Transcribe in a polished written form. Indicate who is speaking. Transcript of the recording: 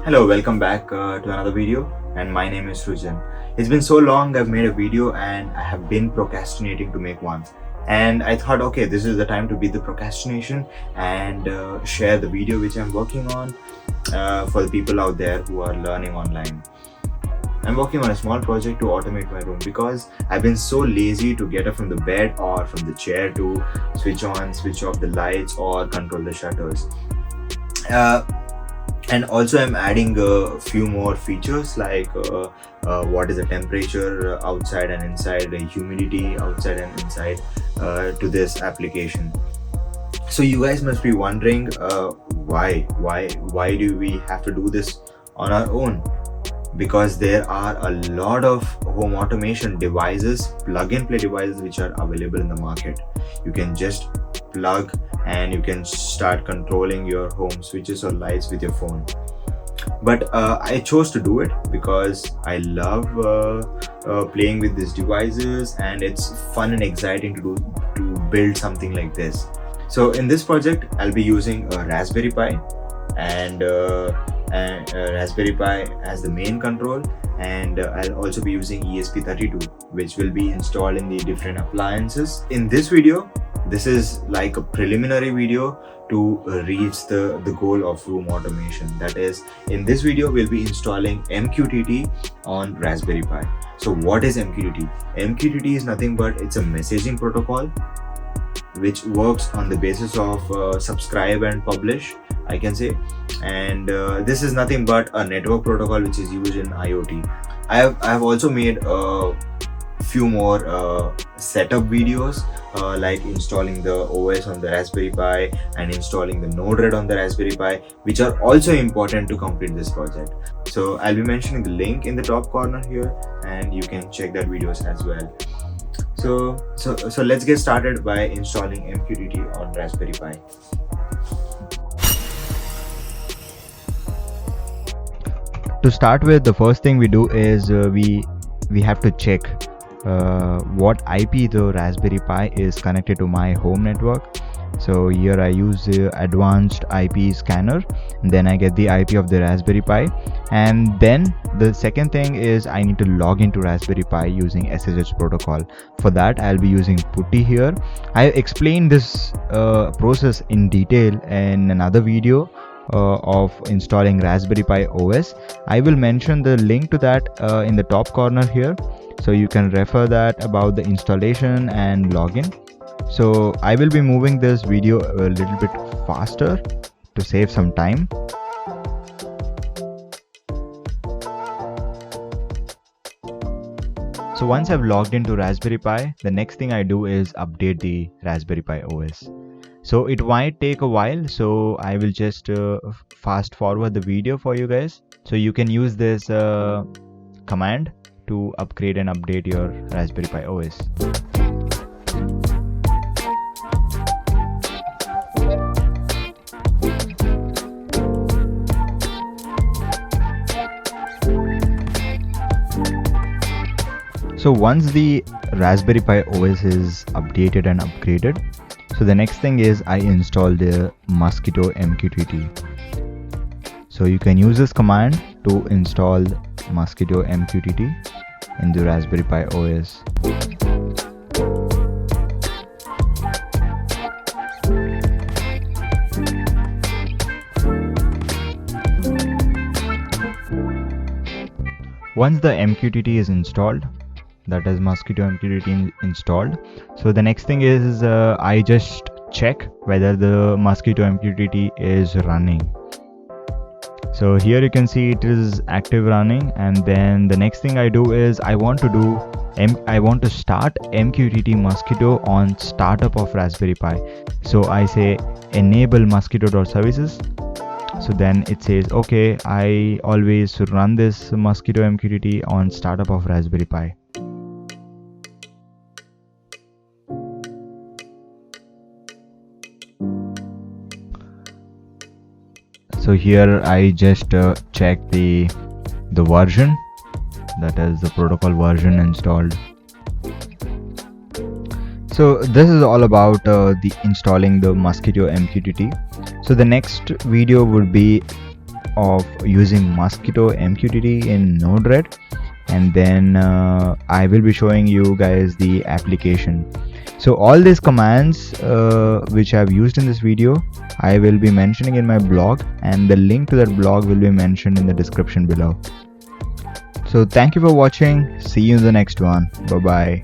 Speaker 1: Hello, welcome back to another video, and my name is Srujan. It's been so long I've made a video and I have been procrastinating to make one. And I thought, okay, this is the time to beat the procrastination and share the video which I'm working on for the people out there who are learning online. I'm working on a small project to automate my room because I've been so lazy to get up from the bed or from the chair to switch on, switch off the lights or control the shutters. And also I'm adding a few more features like what is the temperature outside and inside, the humidity outside and inside to this application. So you guys must be wondering why do we have to do this on our own? Because there are a lot of home automation devices, plug and play devices, which are available in the market. You can just plug and you can start controlling your home switches or lights with your phone. But I chose to do it because I love playing with these devices, and it's fun and exciting to build something like this. So in this project I'll be using a Raspberry Pi and Raspberry Pi as the main control, and I'll also be using ESP32, which will be installed in the different appliances. In this video, this is like a preliminary video to reach the goal of room automation. That is, in this video we'll be installing MQTT on Raspberry Pi. So what is MQTT? MQTT is nothing but it's a messaging protocol which works on the basis of subscribe and publish, I can say. And this is nothing but a network protocol which is used in IoT. I have also made a few more setup videos like installing the OS on the Raspberry Pi and installing the Node-RED on the Raspberry Pi, which are also important to complete this project. So I'll be mentioning the link in the top corner here, and you can check that videos as well. So let's get started by installing MQTT on Raspberry Pi.
Speaker 2: To start with, the first thing we do is we have to check what IP the Raspberry Pi is connected to my home network. So here I use the advanced IP scanner, and then I get the IP of the Raspberry Pi, and then the second thing is I need to log into Raspberry Pi using SSH protocol. For that I'll be using Putty here. I explained this process in detail in another video of installing Raspberry Pi OS. I will mention the link to that in the top corner here, so you can refer that about the installation and login. So I will be moving this video a little bit faster to save some time. So once I've logged into Raspberry Pi, the next thing I do is update the Raspberry Pi OS. So it might take a while, so I will just fast forward the video for you guys. So you can use this command to upgrade and update your Raspberry Pi OS. So once the Raspberry Pi OS is updated and upgraded, so the next thing is I install the Mosquitto MQTT. So you can use this command to install Mosquitto MQTT in the Raspberry Pi OS. Once the MQTT is installed, that is Mosquitto MQTT installed, so the next thing is I just check whether the Mosquitto MQTT is running. So here you can see it is active running, and then the next thing I do is I want to start MQTT Mosquitto on startup of Raspberry Pi. So I say enable mosquitto.services. So then it says okay, I always run this Mosquitto MQTT on startup of Raspberry Pi. So here I just check the version, that is the protocol version installed. So this is all about the installing the Mosquitto MQTT. So the next video would be of using Mosquitto MQTT in Node-RED, and then I will be showing you guys the application. So all these commands which I've used in this video, I will be mentioning in my blog, and the link to that blog will be mentioned in the description below. So thank you for watching. See you in the next one. Bye bye.